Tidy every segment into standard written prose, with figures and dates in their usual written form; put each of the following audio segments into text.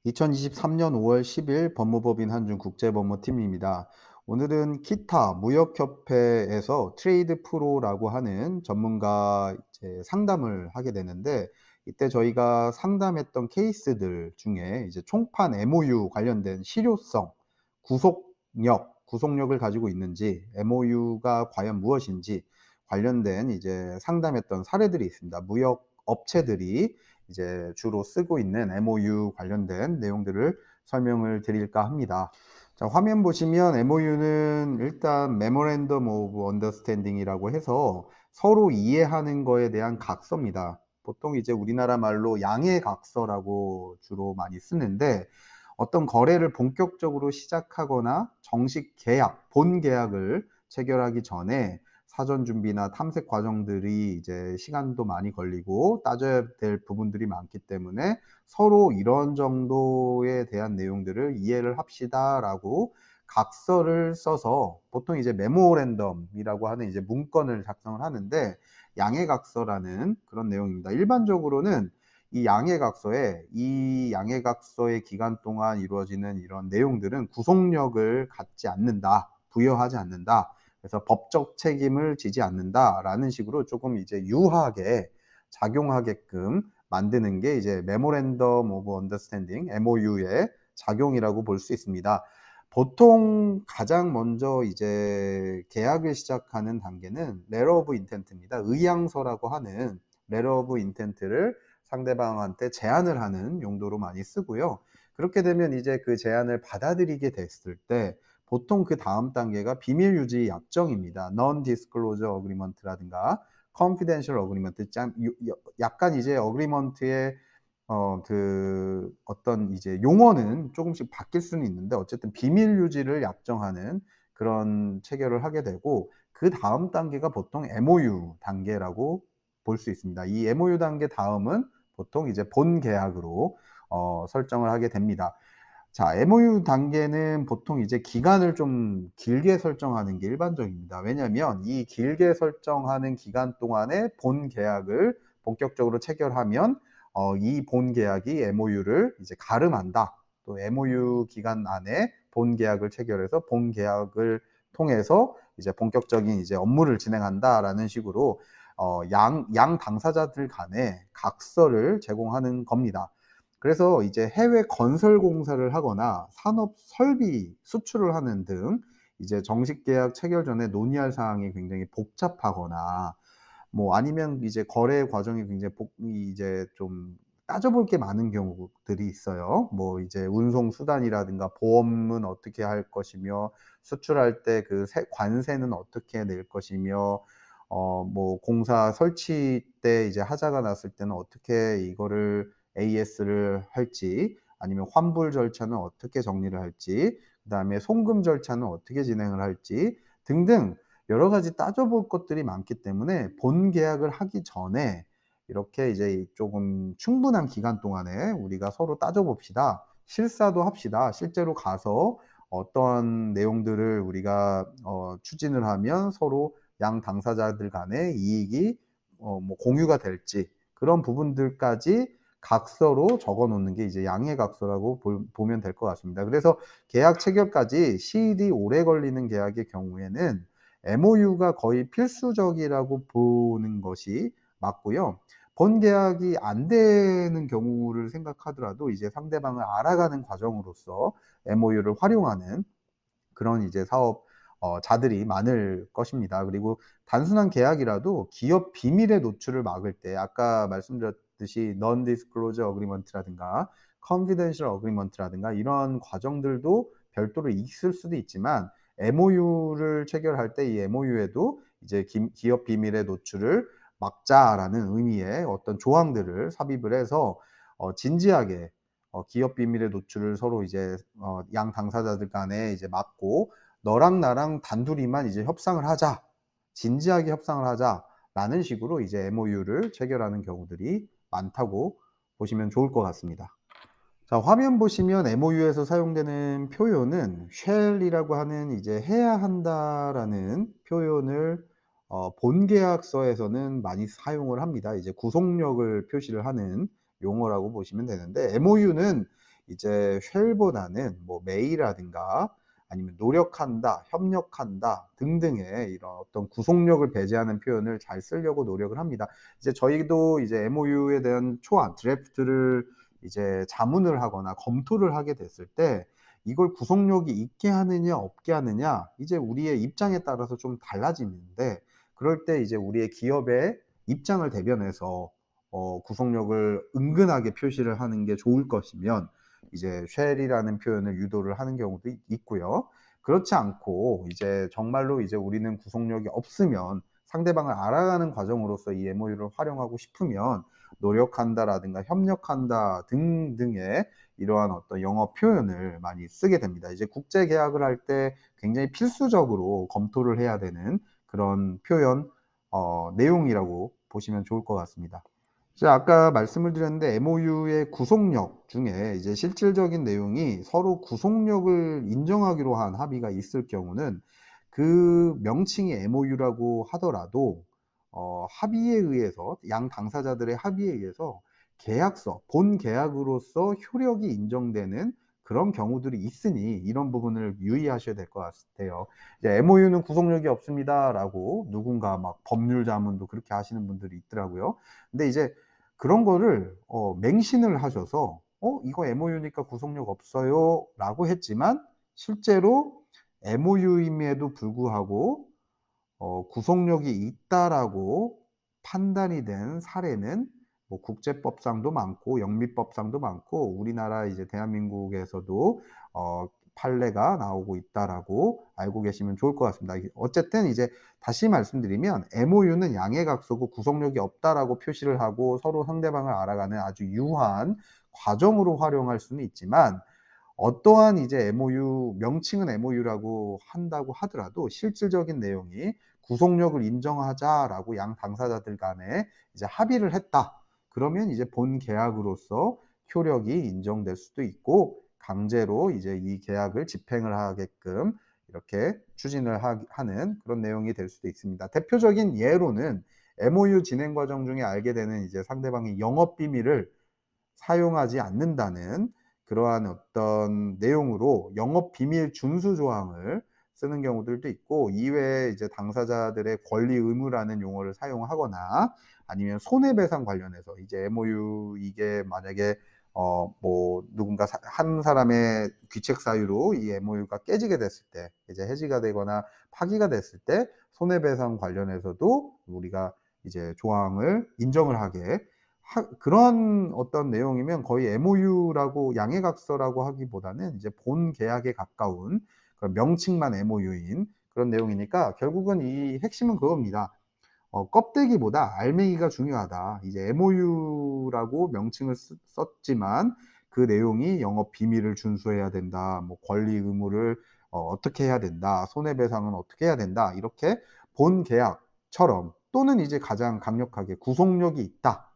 2023년 5월 10일 법무법인 한중 국제법무팀입니다. 오늘은 키타 무역협회에서 트레이드 프로라고 하는 전문가 이제 상담을 하게 되는데, 이때 저희가 상담했던 케이스들 중에 이제 총판 MOU 관련된 실효성, 구속력을 가지고 있는지, MOU가 과연 무엇인지 관련된 이제 상담했던 사례들이 있습니다. 무역 업체들이 이제 주로 쓰고 있는 MOU 관련된 내용들을 설명을 드릴까 합니다. 자, 화면 보시면 MOU는 일단 Memorandum of Understanding이라고 해서 서로 이해하는 거에 대한 각서입니다. 보통 이제 우리나라 말로 양해각서라고 주로 많이 쓰는데, 어떤 거래를 본격적으로 시작하거나 정식 계약, 본 계약을 체결하기 전에 사전 준비나 탐색 과정들이 이제 시간도 많이 걸리고 따져야 될 부분들이 많기 때문에 서로 이런 정도에 대한 내용들을 이해를 합시다라고 각서를 써서 보통 이제 메모랜덤이라고 하는 이제 문건을 작성을 하는데, 양해각서라는 그런 내용입니다. 일반적으로는 이 양해각서의 기간 동안 이루어지는 이런 내용들은 구속력을 갖지 않는다, 부여하지 않는다. 그래서 법적 책임을 지지 않는다라는 식으로 조금 이제 유하게 작용하게끔 만드는 게 이제 메모랜덤 오브 언더스탠딩 MOU의 작용이라고 볼 수 있습니다. 보통 가장 먼저 이제 계약을 시작하는 단계는 레터 오브 인텐트입니다. 의향서라고 하는 레터 오브 인텐트를 상대방한테 제안을 하는 용도로 많이 쓰고요. 그렇게 되면 이제 그 제안을 받아들이게 됐을 때 보통 그 다음 단계가 비밀 유지 약정입니다. Non-disclosure agreement라든가 confidential agreement, 약간 이제 어그리먼트의 그 어떤 이제 용어는 조금씩 바뀔 수는 있는데, 어쨌든 비밀 유지를 약정하는 그런 체결을 하게 되고, 그 다음 단계가 보통 MOU 단계라고 볼 수 있습니다. 이 MOU 단계 다음은 보통 이제 본 계약으로 설정을 하게 됩니다. 자, MOU 단계는 보통 이제 기간을 좀 길게 설정하는 게 일반적입니다. 왜냐하면 이 길게 설정하는 기간 동안에 본 계약을 본격적으로 체결하면 이 본 계약이 MOU를 이제 가름한다. 또 MOU 기간 안에 본 계약을 체결해서 본 계약을 통해서 이제 본격적인 이제 업무를 진행한다라는 식으로 양 당사자들 간에 각서를 제공하는 겁니다. 그래서 이제 해외 건설 공사를 하거나 산업 설비 수출을 하는 등 이제 정식 계약 체결 전에 논의할 사항이 굉장히 복잡하거나, 뭐 아니면 이제 거래 과정이 굉장히 이제 좀 따져볼 게 많은 경우들이 있어요. 뭐 이제 운송 수단이라든가 보험은 어떻게 할 것이며, 수출할 때 그 관세는 어떻게 낼 것이며, 뭐 공사 설치 때 이제 하자가 났을 때는 어떻게 이거를 AS를 할지, 아니면 환불 절차는 어떻게 정리를 할지, 그다음에 송금 절차는 어떻게 진행을 할지 등등 여러 가지 따져볼 것들이 많기 때문에, 본 계약을 하기 전에 이렇게 이제 조금 충분한 기간 동안에 우리가 서로 따져봅시다. 실사도 합시다. 실제로 가서 어떤 내용들을 우리가 추진을 하면 서로 양 당사자들 간의 이익이 뭐 공유가 될지, 그런 부분들까지 각서로 적어 놓는 게 이제 양해각서라고 보면 될 것 같습니다. 그래서 계약 체결까지 시일이 오래 걸리는 계약의 경우에는 MOU가 거의 필수적이라고 보는 것이 맞고요. 본 계약이 안 되는 경우를 생각하더라도 이제 상대방을 알아가는 과정으로서 MOU를 활용하는 그런 이제 사업 자들이 많을 것입니다. 그리고 단순한 계약이라도 기업 비밀의 노출을 막을 때 아까 말씀드렸듯이 non disclosure agreement라든가 confidential agreement라든가 이런 과정들도 별도로 있을 수도 있지만, MOU를 체결할 때 이 MOU에도 이제 기업 비밀의 노출을 막자라는 의미의 어떤 조항들을 삽입을 해서 진지하게 기업 비밀의 노출을 서로 이제 양 당사자들 간에 이제 막고, 너랑 나랑 단둘이만 이제 협상을 하자, 진지하게 협상을 하자라는 식으로 이제 MOU를 체결하는 경우들이 많다고 보시면 좋을 것 같습니다. 자, 화면 보시면 MOU에서 사용되는 표현은 shall이라고 하는 이제 해야 한다라는 표현을 본계약서에서는 많이 사용을 합니다. 이제 구속력을 표시를 하는 용어라고 보시면 되는데, MOU는 이제 쉘보다는 뭐 may라든가 아니면 노력한다, 협력한다 등등의 이런 어떤 구속력을 배제하는 표현을 잘 쓰려고 노력을 합니다. 이제 저희도 이제 MOU에 대한 초안 드래프트를 이제 자문을 하거나 검토를 하게 됐을 때 이걸 구속력이 있게 하느냐 없게 하느냐 이제 우리의 입장에 따라서 좀 달라지는데, 그럴 때 이제 우리의 기업의 입장을 대변해서 구속력을 은근하게 표시를 하는 게 좋을 것이면 이제 쉘이라는 표현을 유도를 하는 경우도 있고요. 그렇지 않고 이제 정말로 이제 우리는 구속력이 없으면 상대방을 알아가는 과정으로서 이 MOU를 활용하고 싶으면 노력한다라든가 협력한다 등등의 이러한 어떤 영어 표현을 많이 쓰게 됩니다. 이제 국제 계약을 할 때 굉장히 필수적으로 검토를 해야 되는 그런 표현 내용이라고 보시면 좋을 것 같습니다. 제가 아까 말씀을 드렸는데 MOU의 구속력 중에 이제 실질적인 내용이 서로 구속력을 인정하기로 한 합의가 있을 경우는 그 명칭이 MOU라고 하더라도 합의에 의해서 양 당사자들의 합의에 의해서 계약서, 본 계약으로서 효력이 인정되는 그런 경우들이 있으니 이런 부분을 유의하셔야 될 것 같아요. 이제 MOU는 구속력이 없습니다라고 누군가 막 법률 자문도 그렇게 하시는 분들이 있더라고요. 근데 이제 그런 거를 맹신을 하셔서 이거 MOU니까 구속력 없어요라고 했지만 실제로 MOU임에도 불구하고 구속력이 있다라고 판단이 된 사례는 뭐 국제법상도 많고 영미법상도 많고 우리나라 이제 대한민국에서도 판례가 나오고 있다라고 알고 계시면 좋을 것 같습니다. 어쨌든 이제 다시 말씀드리면 MOU는 양해각서고 구속력이 없다라고 표시를 하고 서로 상대방을 알아가는 아주 유한 과정으로 활용할 수는 있지만, 어떠한 이제 MOU 명칭은 MOU라고 한다고 하더라도 실질적인 내용이 "구속력을 인정하자."라고 양 당사자들 간에 이제 합의를 했다. 그러면 이제 본 계약으로서 효력이 인정될 수도 있고 강제로 이제 이 계약을 집행을 하게끔 이렇게 추진을 하는 그런 내용이 될 수도 있습니다. 대표적인 예로는 MOU 진행 과정 중에 알게 되는 이제 상대방의 영업 비밀을 사용하지 않는다는 그러한 어떤 내용으로 영업 비밀 준수 조항을 쓰는 경우들도 있고, 이외에 이제 당사자들의 권리 의무라는 용어를 사용하거나 아니면 손해배상 관련해서 이제 MOU 이게 만약에 뭐 누군가 한 사람의 귀책 사유로 이 MOU가 깨지게 됐을 때 이제 해지가 되거나 파기가 됐을 때 손해배상 관련해서도 우리가 이제 조항을 인정을 하게 그런 어떤 내용이면 거의 MOU라고 양해각서라고 하기보다는 이제 본 계약에 가까운 그런 명칭만 MOU인 그런 내용이니까 결국은 이 핵심은 그겁니다. 껍데기보다 알맹이가 중요하다. 이제 MOU라고 명칭을 썼지만 그 내용이 영업 비밀을 준수해야 된다. 뭐 권리 의무를 어떻게 해야 된다. 손해배상은 어떻게 해야 된다. 이렇게 본 계약처럼, 또는 이제 가장 강력하게 구속력이 있다.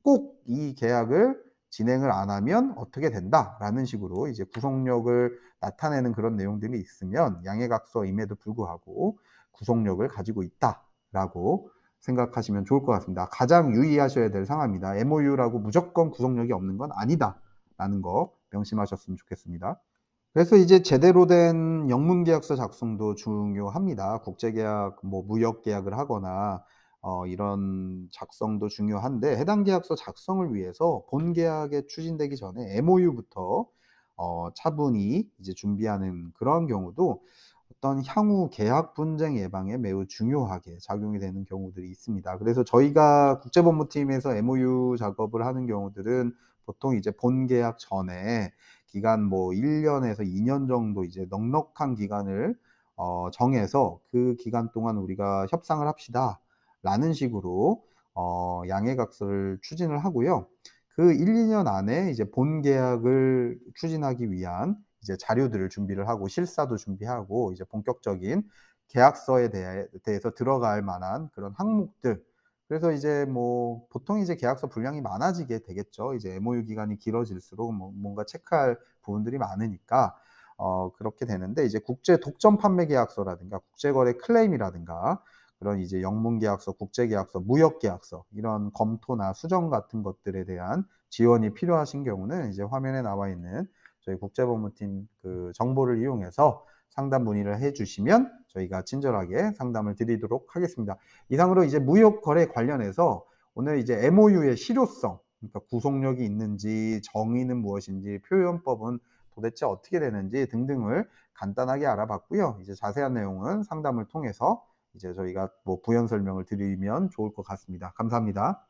꼭 이 계약을 진행을 안 하면 어떻게 된다라는 식으로 이제 구속력을 나타내는 그런 내용들이 있으면 양해각서임에도 불구하고 구속력을 가지고 있다라고 생각하시면 좋을 것 같습니다. 가장 유의하셔야 될 상황입니다. MOU라고 무조건 구속력이 없는 건 아니다라는 거 명심하셨으면 좋겠습니다. 그래서 이제 제대로 된 영문계약서 작성도 중요합니다. 국제계약, 뭐 무역계약을 하거나 이런 작성도 중요한데, 해당 계약서 작성을 위해서 본 계약에 추진되기 전에 MOU부터 차분히 이제 준비하는 그런 경우도 어떤 향후 계약 분쟁 예방에 매우 중요하게 작용이 되는 경우들이 있습니다. 그래서 저희가 국제법무팀에서 MOU 작업을 하는 경우들은 보통 이제 본 계약 전에 기간 뭐 1년에서 2년 정도 이제 넉넉한 기간을 정해서 그 기간 동안 우리가 협상을 합시다라는 식으로 양해각서를 추진을 하고요. 그 1-2년 안에 이제 본 계약을 추진하기 위한 이제 자료들을 준비를 하고 실사도 준비하고 이제 본격적인 계약서에 대해서 들어갈 만한 그런 항목들, 그래서 이제 뭐 보통 이제 계약서 분량이 많아지게 되겠죠. 이제 MOU 기간이 길어질수록 뭐 뭔가 체크할 부분들이 많으니까 그렇게 되는데, 이제 국제 독점 판매 계약서라든가 국제 거래 클레임이라든가 그런 이제 영문계약서, 국제계약서, 무역계약서 이런 검토나 수정 같은 것들에 대한 지원이 필요하신 경우는 이제 화면에 나와 있는 저희 국제법무팀 그 정보를 이용해서 상담 문의를 해 주시면 저희가 친절하게 상담을 드리도록 하겠습니다. 이상으로 이제 무역 거래 관련해서 오늘 이제 MOU의 실효성, 그러니까 구속력이 있는지, 정의는 무엇인지, 표현법은 도대체 어떻게 되는지 등등을 간단하게 알아봤고요. 이제 자세한 내용은 상담을 통해서 이제 저희가 뭐 부연 설명을 드리면 좋을 것 같습니다. 감사합니다.